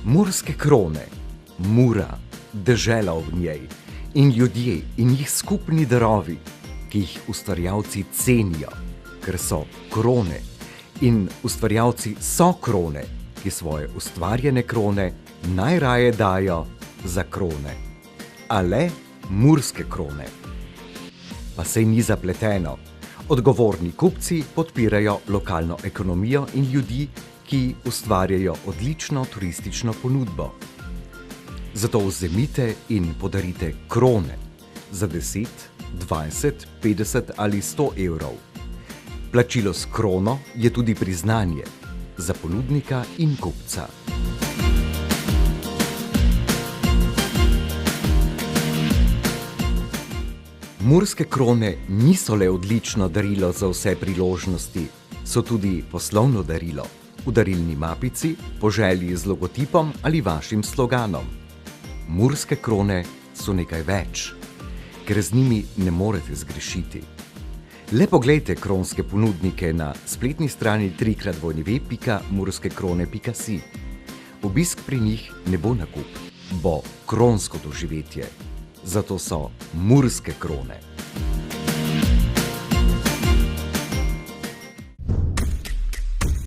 Murske krone, Mura, dežela ob njej in ljudje in njih skupni darovi, ki jih ustvarjalci cenijo, ker so krone, in ustvarjalci so krone, ki svoje ustvarjene krone najraje dajo za krone. A le murske krone. Pa sej ni zapleteno. Odgovorni kupci podpirajo lokalno ekonomijo in ljudi, ki ustvarjajo odlično turistično ponudbo. Zato vzemite in podarite krone za 10, 20, 50 ali 100 evrov. Plačilo s krono je tudi priznanje za ponudnika in kupca. Murske krone niso le odlično darilo za vse priložnosti, so tudi poslovno darilo, v darilni mapici, po želji z logotipom ali vašim sloganom. Murske krone so nekaj več, ker z njimi ne morete zgrešiti. Le poglejte kronske ponudnike na spletni strani www.murskekrone.si. Obisk pri njih ne bo nakup, bo kronsko doživetje. Zato so murske krone.